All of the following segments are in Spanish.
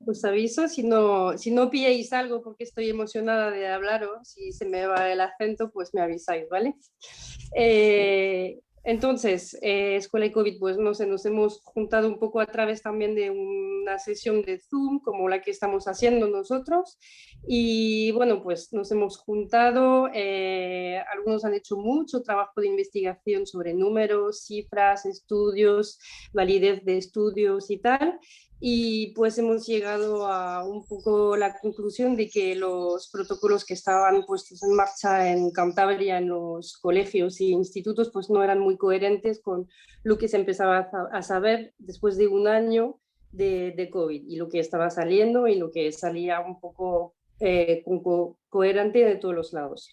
Os aviso, si no pilláis algo porque estoy emocionada de hablaros, si se me va el acento, pues me avisáis, ¿vale? Entonces, Escuela y COVID, pues no sé, nos hemos juntado un poco a través también de una sesión de Zoom, como la que estamos haciendo nosotros, y bueno, pues nos hemos juntado, algunos han hecho mucho trabajo de investigación sobre números, cifras, estudios, validez de estudios y tal, y pues hemos llegado a un poco la conclusión de que los protocolos que estaban puestos en marcha en Cantabria, en los colegios y institutos, pues no eran muy coherentes con lo que se empezaba a saber después de un año de COVID y lo que estaba saliendo y lo que salía un poco coherente de todos los lados.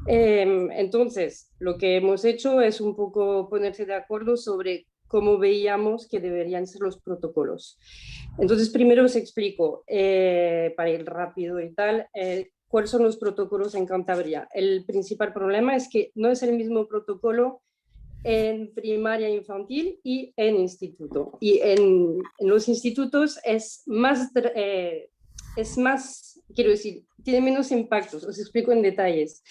Entonces, lo que hemos hecho es un poco ponerse de acuerdo sobre cómo veíamos que deberían ser los protocolos. Entonces, primero os explico, para ir rápido y tal, cuáles son los protocolos en Cantabria. El principal problema es que no es el mismo protocolo en primaria infantil y en instituto. Y en los institutos es más, quiero decir, tiene menos impactos. Os explico en detalles.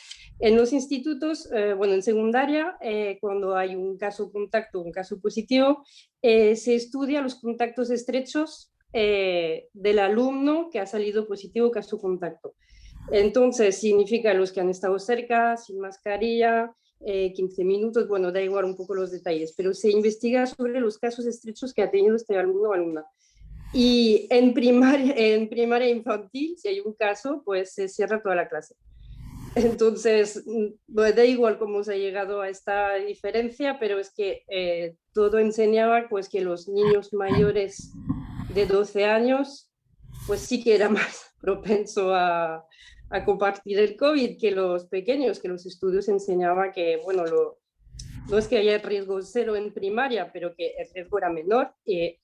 En los institutos, bueno, en secundaria, cuando hay un caso contacto, un caso positivo, se estudia los contactos estrechos del alumno que ha salido positivo caso contacto. Entonces, significa los que han estado cerca, sin mascarilla, 15 minutos, bueno, da igual un poco los detalles, pero se investiga sobre los casos estrechos que ha tenido este alumno o alumna. Y en primaria infantil, si hay un caso, pues se cierra toda la clase. Entonces, da igual cómo se ha llegado a esta diferencia, pero es que todo enseñaba pues, que los niños mayores de 12 años, pues sí que era más propenso a compartir el COVID que los pequeños, que los estudios enseñaban que, bueno, no es que haya riesgo cero en primaria, pero que el riesgo era menor y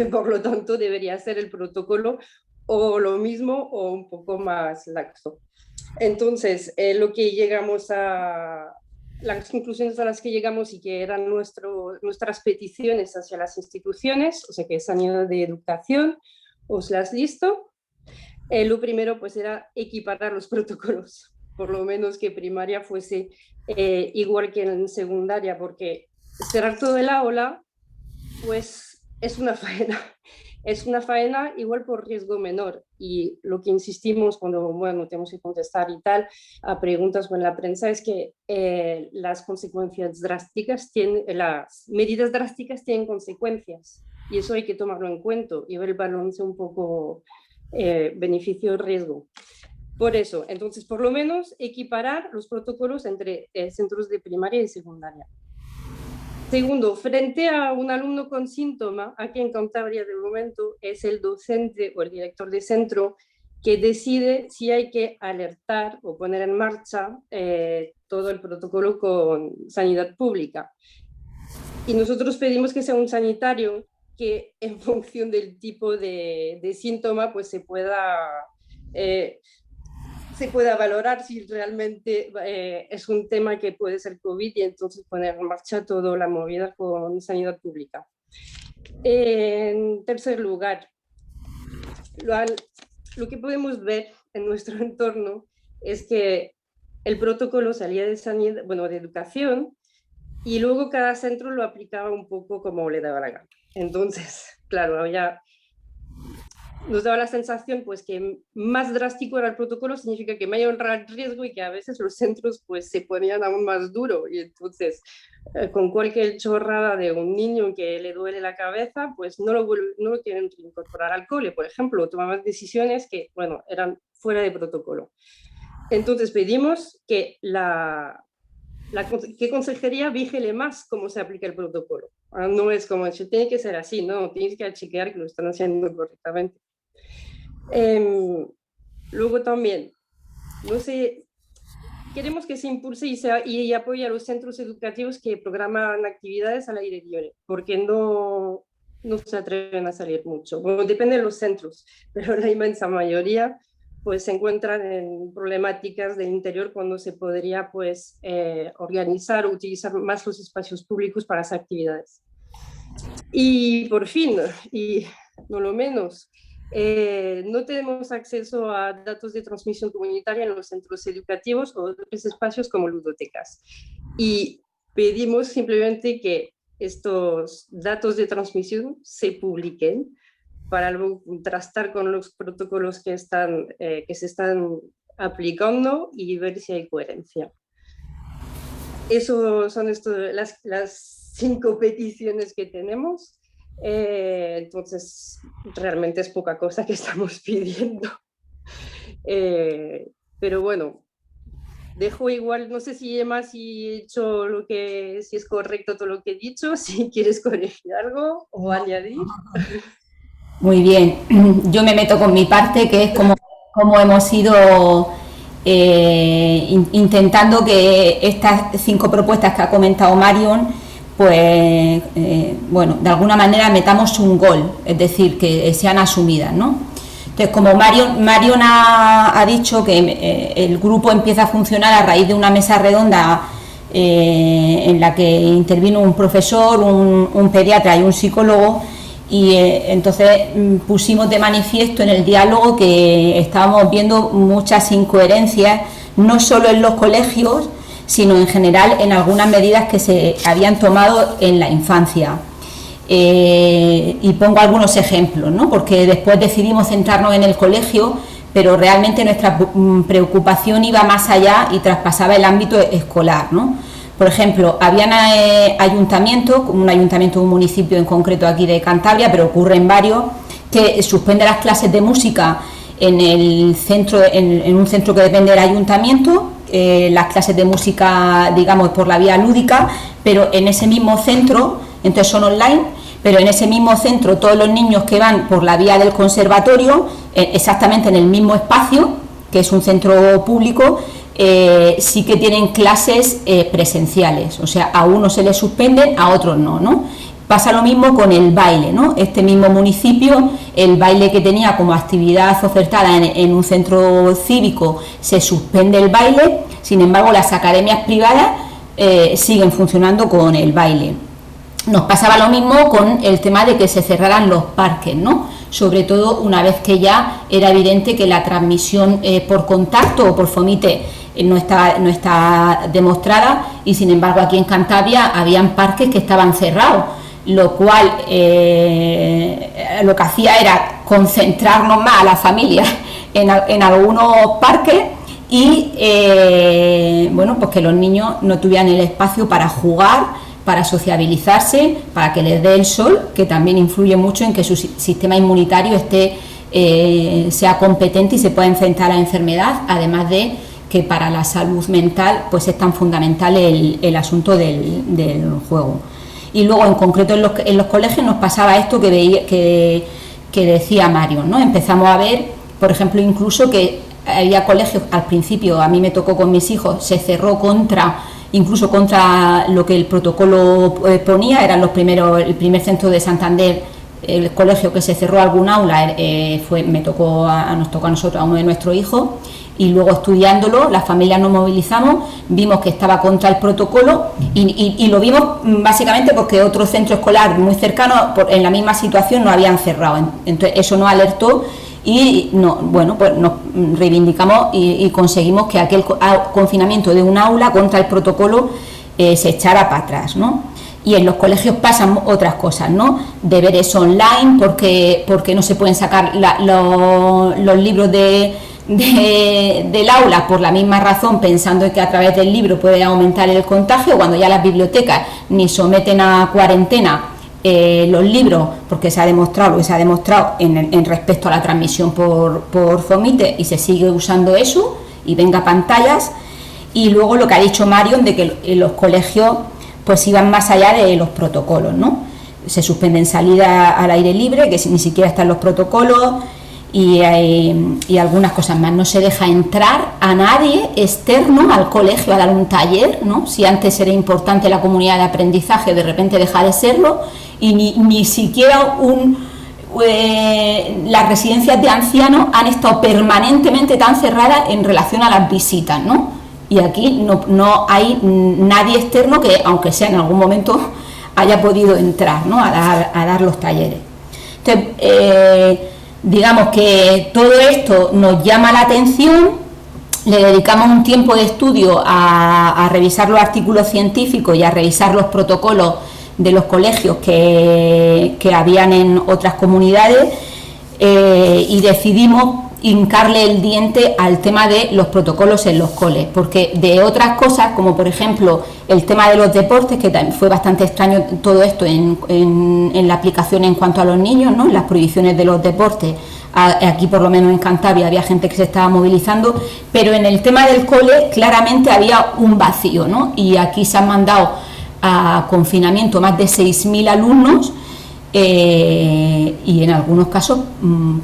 por lo tanto debería ser el protocolo o lo mismo o un poco más laxo. Entonces, lo que llegamos a, las conclusiones a las que llegamos y que eran nuestras peticiones hacia las instituciones, o sea que sanidad de educación, os las listo. Lo primero pues era equiparar los protocolos, por lo menos que primaria fuese igual que en secundaria, porque cerrar todo el aula pues es una faena. Es una faena igual por riesgo menor y lo que insistimos cuando, bueno, tenemos que contestar y tal a preguntas en la prensa es que las consecuencias drásticas las medidas drásticas tienen consecuencias y eso hay que tomarlo en cuenta y ver el balance un poco beneficio-riesgo. Por eso, entonces, por lo menos equiparar los protocolos entre centros de primaria y secundaria. Segundo, frente a un alumno con síntoma, aquí en Cantabria de momento es el docente o el director de centro que decide si hay que alertar o poner en marcha todo el protocolo con sanidad pública. Y nosotros pedimos que sea un sanitario que en función del tipo de síntoma pues se pueda valorar si realmente es un tema que puede ser COVID y entonces poner en marcha toda la movida con sanidad pública. En tercer lugar, lo que podemos ver en nuestro entorno es que el protocolo salía de sanidad, bueno, de educación y luego cada centro lo aplicaba un poco como le daba la gana. Entonces, claro, nos daba la sensación pues que más drástico era el protocolo, significa que mayor riesgo y que a veces los centros pues se ponían aún más duro y entonces con cualquier chorrada de un niño que le duele la cabeza pues no lo quieren incorporar al cole, por ejemplo, tomaban decisiones que bueno, eran fuera de protocolo. Entonces pedimos que que consejería vigile más cómo se aplica el protocolo. No es como, tiene que ser así, no, tienes que chequear que lo están haciendo correctamente. Luego también, no sé, queremos que se impulse y apoye a los centros educativos que programan actividades al aire libre, porque no se atreven a salir mucho. Bueno, depende de los centros, pero la inmensa mayoría pues se encuentran en problemáticas del interior cuando se podría pues organizar o utilizar más los espacios públicos para esas actividades. Y por fin, y no lo menos. No tenemos acceso a datos de transmisión comunitaria en los centros educativos o otros espacios como ludotecas. Y pedimos simplemente que estos datos de transmisión se publiquen para luego contrastar con los protocolos que se están aplicando y ver si hay coherencia. Eso son las 5 peticiones que tenemos. Entonces, realmente es poca cosa que estamos pidiendo. Pero bueno, dejo igual, no sé si Emma, si he hecho si es correcto todo lo que he dicho, si quieres corregir algo o añadir. Muy bien, yo me meto con mi parte, que es como hemos ido intentando que estas 5 propuestas que ha comentado Marion, pues bueno, de alguna manera metamos un gol, es decir, que sean asumidas, ¿no? Entonces, como Marion ha dicho que el grupo empieza a funcionar a raíz de una mesa redonda en la que intervino un profesor, un pediatra y un psicólogo, y entonces pusimos de manifiesto en el diálogo que estábamos viendo muchas incoherencias, no solo en los colegios, sino en general en algunas medidas que se habían tomado en la infancia. Y pongo algunos ejemplos, ¿no? Porque después decidimos centrarnos en el colegio, pero realmente nuestra preocupación iba más allá y traspasaba el ámbito escolar, ¿no? Por ejemplo, habían ayuntamientos, como un ayuntamiento de un municipio en concreto aquí de Cantabria, pero ocurre en varios, que suspende las clases de música en un centro que depende del ayuntamiento, las clases de música, digamos, por la vía lúdica, pero en ese mismo centro, entonces son online, pero en ese mismo centro todos los niños que van por la vía del conservatorio, exactamente en el mismo espacio, que es un centro público, sí que tienen clases presenciales, o sea, a unos se les suspenden, a otros no, ¿no? Pasa lo mismo con el baile, ¿no? Este mismo municipio, el baile que tenía como actividad ofertada en un centro cívico, se suspende el baile, sin embargo las academias privadas siguen funcionando con el baile. Nos pasaba lo mismo con el tema de que se cerraran los parques, ¿no? Sobre todo una vez que ya era evidente que la transmisión por contacto o por fomite no está demostrada, y sin embargo aquí en Cantabria habían parques que estaban cerrados, lo cual lo que hacía era concentrarnos más a las familias en algunos parques y bueno, pues que los niños no tuvieran el espacio para jugar, para sociabilizarse, para que les dé el sol, que también influye mucho en que su sistema inmunitario sea competente y se pueda enfrentar a la enfermedad, además de que para la salud mental pues es tan fundamental el asunto del juego. Y luego en concreto en los colegios nos pasaba esto que decía Mario, ¿no? Empezamos a ver, por ejemplo, incluso que había colegios, al principio a mí me tocó con mis hijos, se cerró incluso contra lo que el protocolo ponía, eran el primer centro de Santander, el colegio que se cerró algún aula, nos tocó a nosotros, a uno de nuestros hijos, y luego estudiándolo, las familias nos movilizamos, vimos que estaba contra el protocolo y lo vimos básicamente porque otro centro escolar muy cercano en la misma situación no habían cerrado, entonces eso nos alertó y pues nos reivindicamos y conseguimos que aquel confinamiento de un aula contra el protocolo se echara para atrás, ¿no? Y en los colegios pasan otras cosas, ¿no? Deberes online, porque no se pueden sacar los libros del aula por la misma razón, pensando que a través del libro puede aumentar el contagio, cuando ya las bibliotecas ni someten a cuarentena los libros, porque se ha demostrado en respecto a la transmisión por Fomite, y se sigue usando eso, y venga pantallas. Y luego lo que ha dicho Marion, de que los colegios pues iban más allá de los protocolos, ¿no? Se suspenden salidas al aire libre, que ni siquiera están los protocolos, y algunas cosas más. No se deja entrar a nadie externo al colegio a dar un taller, ¿no? Si antes era importante la comunidad de aprendizaje, de repente deja de serlo, y ni siquiera las residencias de ancianos han estado permanentemente tan cerradas en relación a las visitas, ¿no? Y aquí no hay nadie externo que, aunque sea en algún momento, haya podido entrar, ¿no? a dar los talleres. Entonces, digamos que todo esto nos llama la atención, le dedicamos un tiempo de estudio a revisar los artículos científicos y a revisar los protocolos de los colegios que habían en otras comunidades, y decidimos hincarle el diente al tema de los protocolos en los coles, porque de otras cosas, como por ejemplo el tema de los deportes, que también fue bastante extraño todo esto en la aplicación en cuanto a los niños, ¿no? Las prohibiciones de los deportes, aquí por lo menos en Cantabria había gente que se estaba movilizando, pero en el tema del cole claramente había un vacío, ¿no? Y aquí se han mandado a confinamiento más de 6.000 alumnos, y en algunos casos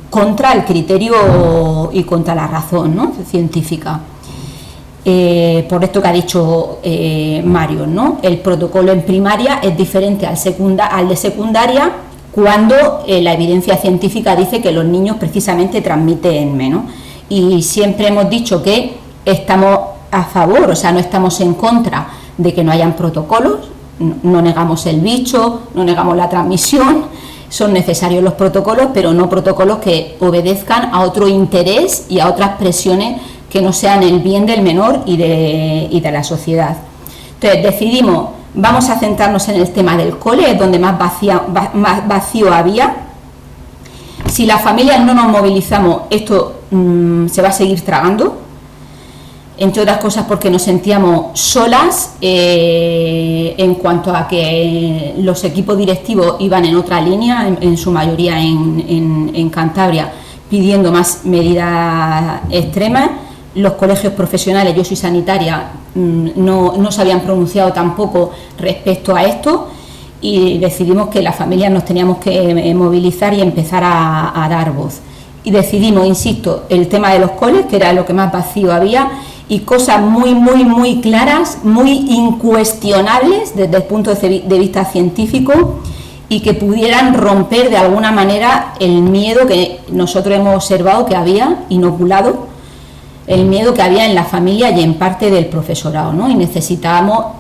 contra el criterio y contra la razón, ¿no? Científica. Por esto que ha dicho Mario, ¿no? El protocolo en primaria es diferente al de secundaria, cuando la evidencia científica dice que los niños precisamente transmiten menos. Y siempre hemos dicho que estamos a favor, o sea, no estamos en contra de que no hayan protocolos. No negamos el bicho, no negamos la transmisión, son necesarios los protocolos, pero no protocolos que obedezcan a otro interés y a otras presiones que no sean el bien del menor y de la sociedad. Entonces decidimos, vamos a centrarnos en el tema del cole, es donde más vacío había. Si las familias no nos movilizamos, esto se va a seguir tragando, entre otras cosas porque nos sentíamos solas, en cuanto a que los equipos directivos iban en otra línea, en su mayoría en Cantabria, pidiendo más medidas extremas. Los colegios profesionales, yo soy sanitaria, no se habían pronunciado tampoco respecto a esto, y decidimos que las familias nos teníamos que movilizar y empezar a dar voz. Y decidimos, insisto, el tema de los coles, que era lo que más vacío había, y cosas muy claras, muy incuestionables desde el punto de vista científico, y que pudieran romper de alguna manera el miedo que nosotros hemos observado que había inoculado, el miedo que había en la familia y en parte del profesorado, ¿no? Y necesitábamos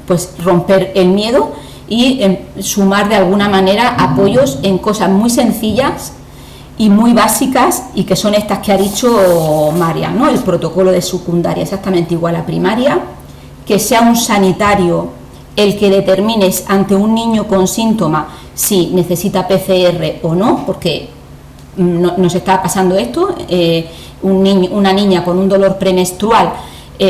pues romper el miedo y sumar de alguna manera apoyos en cosas muy sencillas y muy básicas, y que son estas que ha dicho María, ¿no? El protocolo de secundaria exactamente igual a primaria, que sea un sanitario el que determine ante un niño con síntomas si necesita PCR o no, porque nos está pasando esto, una niña con un dolor premenstrual,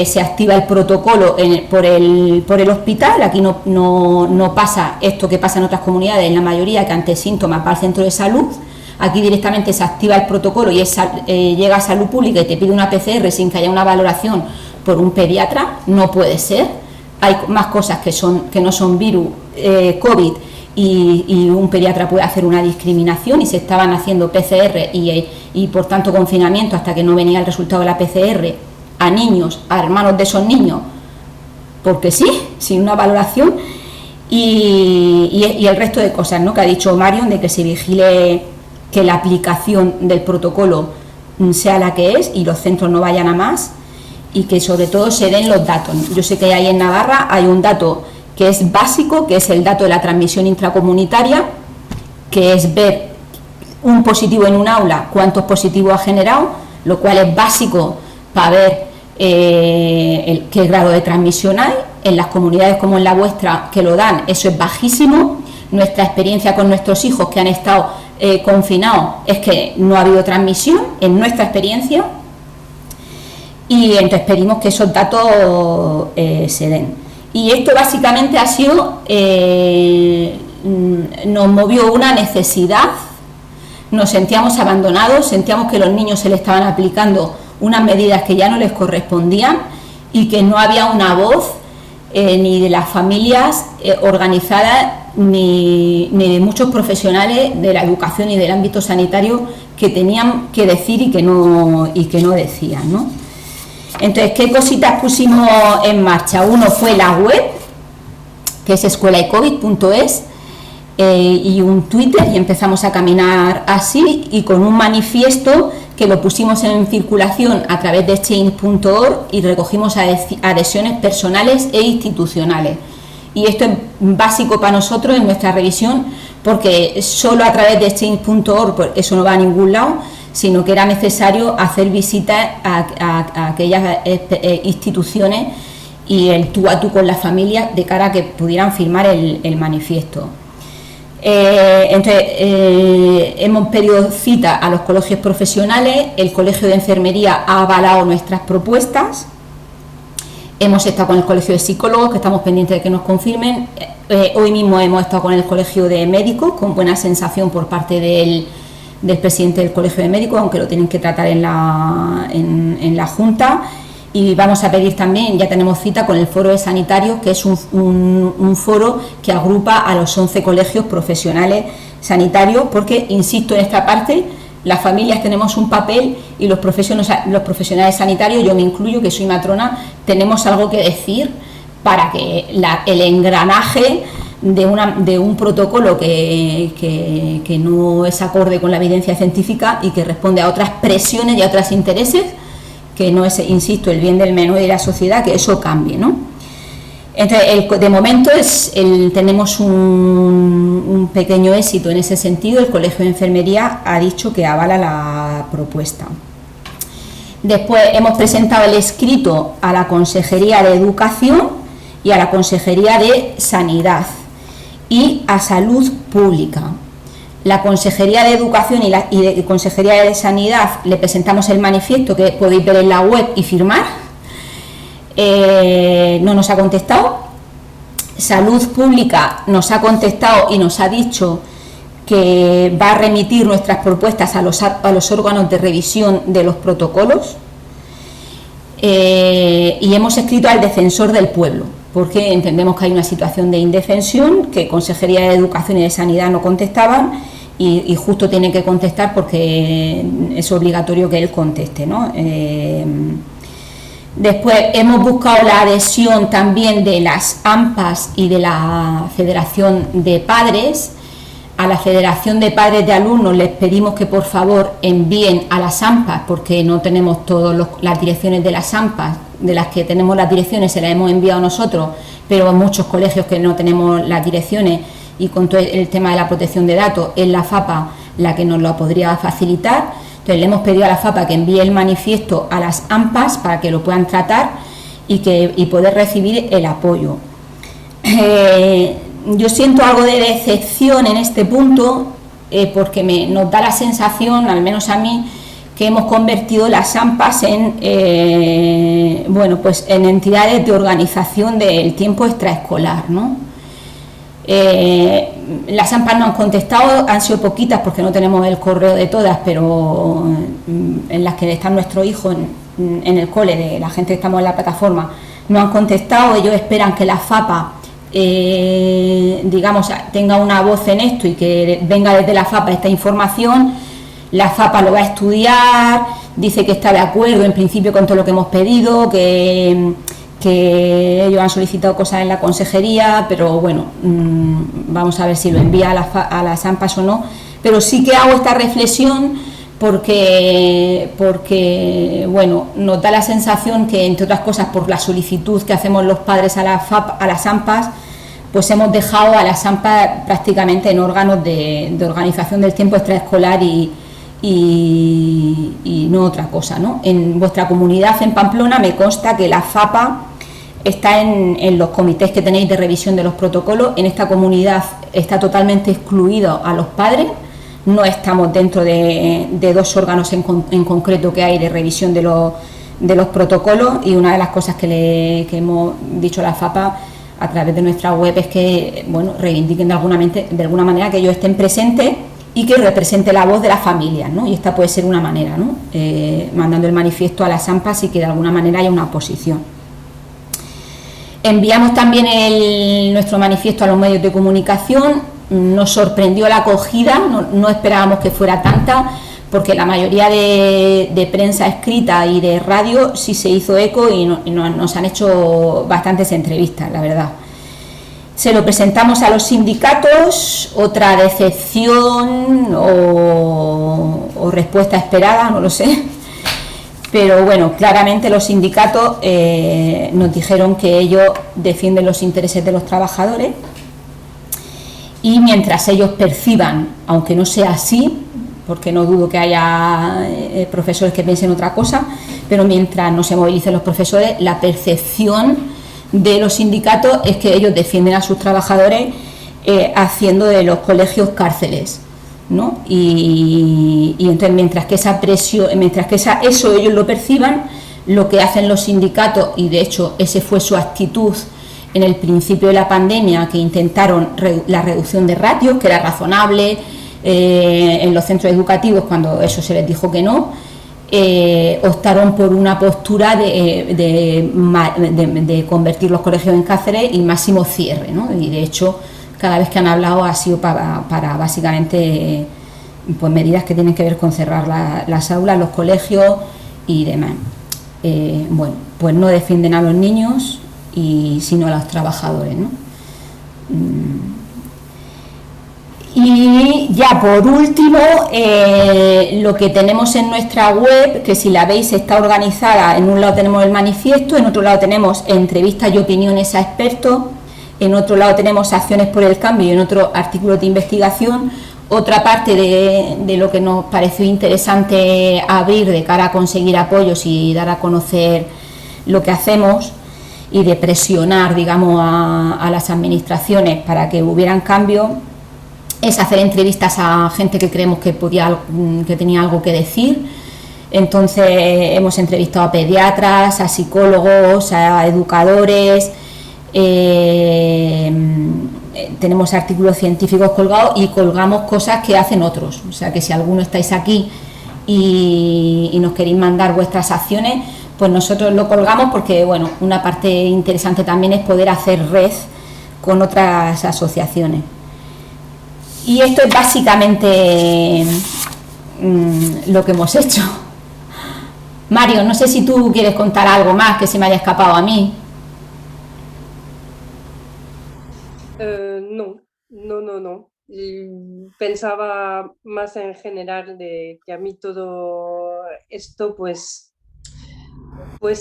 se activa el protocolo por el hospital. Aquí no pasa esto que pasa en otras comunidades, en la mayoría, que ante síntomas va al centro de salud. Aquí directamente se activa el protocolo y llega a salud pública y te pide una PCR sin que haya una valoración por un pediatra. No puede ser. Hay más cosas que no son virus, COVID, y un pediatra puede hacer una discriminación, y se estaban haciendo PCR y por tanto confinamiento hasta que no venía el resultado de la PCR a niños, a hermanos de esos niños, porque sí, sin una valoración, y el resto de cosas, ¿no?, que ha dicho Marion, de que se vigile que la aplicación del protocolo sea la que es y los centros no vayan a más, y que sobre todo se den los datos. Yo sé que ahí en Navarra hay un dato que es básico, que es el dato de la transmisión intracomunitaria, que es ver un positivo en un aula, cuántos positivos ha generado, lo cual es básico para ver qué grado de transmisión hay. En las comunidades como en la vuestra, que lo dan, eso es bajísimo. Nuestra experiencia con nuestros hijos que han estado confinados es que no ha habido transmisión, en nuestra experiencia, y entonces pedimos que esos datos se den. Y esto básicamente ha sido, nos movió una necesidad, nos sentíamos abandonados, sentíamos que a los niños se les estaban aplicando unas medidas que ya no les correspondían, y que no había una voz ni de las familias organizadas, ni de muchos profesionales de la educación y del ámbito sanitario que tenían que decir y que no decían, ¿no? Entonces, ¿qué cositas pusimos en marcha? Uno fue la web, que es escuelaicovid.es, y un Twitter, y empezamos a caminar así, y con un manifiesto que lo pusimos en circulación a través de change.org, y recogimos adhesiones personales e institucionales. Y esto es básico para nosotros en nuestra revisión, porque solo a través de change.org pues eso no va a ningún lado, sino que era necesario hacer visitas a aquellas instituciones y el tú a tú con las familias de cara a que pudieran firmar el manifiesto. Entonces, hemos pedido cita a los colegios profesionales, el Colegio de Enfermería ha avalado nuestras propuestas, hemos estado con el Colegio de Psicólogos, que estamos pendientes de que nos confirmen, hoy mismo hemos estado con el Colegio de Médicos, con buena sensación por parte del presidente del Colegio de Médicos, aunque lo tienen que tratar en la Junta. Y vamos a pedir también, ya tenemos cita con el Foro de Sanitarios, que es un foro que agrupa a los 11 colegios profesionales sanitarios, porque, insisto en esta parte, las familias tenemos un papel y los profesionales sanitarios, yo me incluyo, que soy matrona, tenemos algo que decir para que el engranaje de un protocolo que no es acorde con la evidencia científica y que responde a otras presiones y a otros intereses, que no es, insisto, el bien del menor y de la sociedad, que eso cambie, ¿no? Entonces, de momento tenemos un pequeño éxito en ese sentido. El Colegio de Enfermería ha dicho que avala la propuesta. Después hemos presentado el escrito a la Consejería de Educación y a la Consejería de Sanidad y a Salud Pública. La Consejería de Educación y la Consejería de Sanidad le presentamos el manifiesto que podéis ver en la web y firmar. No nos ha contestado. Salud Pública nos ha contestado y nos ha dicho que va a remitir nuestras propuestas a los órganos de revisión de los protocolos. Y hemos escrito al Defensor del Pueblo, porque entendemos que hay una situación de indefensión, que Consejería de Educación y de Sanidad no contestaban. Y justo tiene que contestar porque es obligatorio que él conteste, ¿no? Después hemos buscado la adhesión también de las AMPAs y de la Federación de Padres. A la Federación de Padres de Alumnos les pedimos que por favor envíen a las AMPAs, porque no tenemos todas las direcciones de las AMPAs, de las que tenemos las direcciones se las hemos enviado nosotros, pero en muchos colegios que no tenemos las direcciones, y con todo el tema de la protección de datos es la FAPA la que nos lo podría facilitar. Entonces le hemos pedido a la FAPA que envíe el manifiesto a las AMPAs para que lo puedan tratar y poder recibir el apoyo. Yo siento algo de decepción en este punto porque nos da la sensación, al menos a mí, que hemos convertido las AMPAs en entidades de organización del tiempo extraescolar, ¿no? Las AMPAs no han contestado, han sido poquitas porque no tenemos el correo de todas, pero en las que están nuestros hijos en el cole, de la gente que estamos en la plataforma, no han contestado. Ellos esperan que la FAPA tenga una voz en esto y que venga desde la FAPA esta información. La FAPA lo va a estudiar, dice que está de acuerdo en principio con todo lo que hemos pedido, que ellos han solicitado cosas en la consejería, pero bueno, vamos a ver si lo envía a las AMPAs o no. Pero sí que hago esta reflexión porque bueno, nos da la sensación que, entre otras cosas, por la solicitud que hacemos los padres a las AMPAs, pues hemos dejado a las AMPAs prácticamente en órganos de organización del tiempo extraescolar y no otra cosa, ¿no? En vuestra comunidad en Pamplona me consta que la FAPA está en los comités que tenéis de revisión de los protocolos. En esta comunidad está totalmente excluido a los padres, no estamos dentro de dos órganos en concreto que hay de revisión de los protocolos, y una de las cosas que hemos dicho a la FAPA a través de nuestra web es que, bueno, reivindiquen de alguna manera que ellos estén presentes y que represente la voz de las familias, ¿no? Y esta puede ser una manera, ¿no? Mandando el manifiesto a las AMPAs y que de alguna manera haya una oposición. Enviamos también nuestro manifiesto a los medios de comunicación. Nos sorprendió la acogida, no esperábamos que fuera tanta, porque la mayoría de prensa escrita y de radio sí se hizo eco y nos han hecho bastantes entrevistas, la verdad. Se lo presentamos a los sindicatos, otra decepción o respuesta esperada, no lo sé. Pero bueno, claramente los sindicatos nos dijeron que ellos defienden los intereses de los trabajadores y mientras ellos perciban, aunque no sea así, porque no dudo que haya profesores que piensen otra cosa, pero mientras no se movilicen los profesores, la percepción de los sindicatos es que ellos defienden a sus trabajadores haciendo de los colegios cárceles, ¿no? Y entonces mientras que esa presión, eso ellos lo perciban, lo que hacen los sindicatos, y de hecho ese fue su actitud en el principio de la pandemia, que intentaron la reducción de ratios, que era razonable en los centros educativos, cuando eso se les dijo que no, optaron por una postura de convertir los colegios en cárceles y máximo cierre, ¿no? Y de hecho cada vez que han hablado ha sido para básicamente pues medidas que tienen que ver con cerrar las aulas, los colegios y demás. Bueno, pues no defienden a los niños sino a los trabajadores, ¿no? Y ya por último, lo que tenemos en nuestra web, que si la veis está organizada, en un lado tenemos el manifiesto, en otro lado tenemos entrevistas y opiniones a expertos, en otro lado tenemos acciones por el cambio y en otro artículos de investigación. Otra parte de lo que nos pareció interesante abrir de cara a conseguir apoyos y dar a conocer lo que hacemos y de presionar, digamos, a las administraciones para que hubieran cambios, es hacer entrevistas a gente que creemos que tenía algo que decir. Entonces hemos entrevistado a pediatras, a psicólogos, a educadores, tenemos artículos científicos colgados y colgamos cosas que hacen otros. O sea que si alguno estáis aquí y nos queréis mandar vuestras acciones, pues nosotros lo colgamos, porque bueno, una parte interesante también es poder hacer red con otras asociaciones. Y esto es básicamente lo que hemos hecho. Mario, no sé si tú quieres contar algo más que se me haya escapado a mí. No. Pensaba más en general de que a mí todo esto pues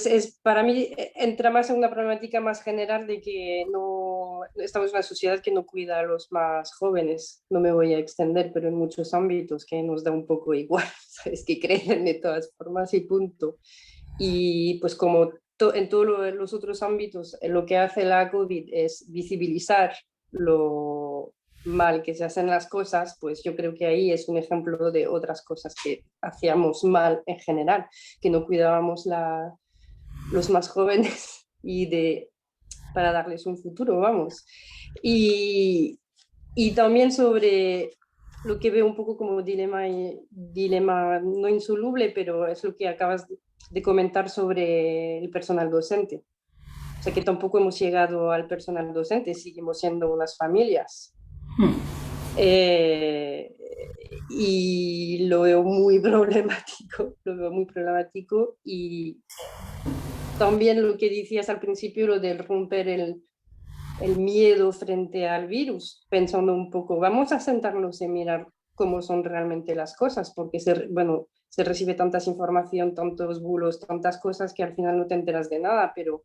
es, para mí entra más en una problemática más general de que no estamos en una sociedad que no cuida a los más jóvenes. No me voy a extender, pero en muchos ámbitos que nos da un poco igual, sabes, que creen de todas formas y punto. Y pues como en todos los otros ámbitos, lo que hace la COVID es visibilizar lo mal que se hacen las cosas, pues yo creo que ahí es un ejemplo de otras cosas que hacíamos mal en general, que no cuidábamos los más jóvenes para darles un futuro, vamos. Y también sobre lo que veo un poco como dilema no insoluble, pero es lo que acabas de comentar sobre el personal docente. O sea que tampoco hemos llegado al personal docente, seguimos siendo unas familias. Y lo veo muy problemático, y también lo que decías al principio, lo de romper el miedo frente al virus, pensando un poco, vamos a sentarnos y mirar cómo son realmente las cosas, porque se recibe tantas información, tantos bulos, tantas cosas que al final no te enteras de nada, pero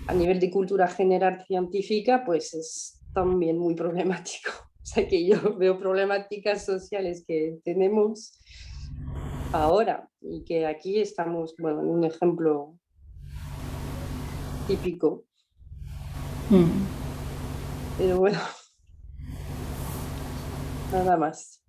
a nivel de cultura general científica, pues es también muy problemático. O sea que yo veo problemáticas sociales que tenemos ahora y que aquí estamos, bueno, en un ejemplo típico. Pero bueno, nada más.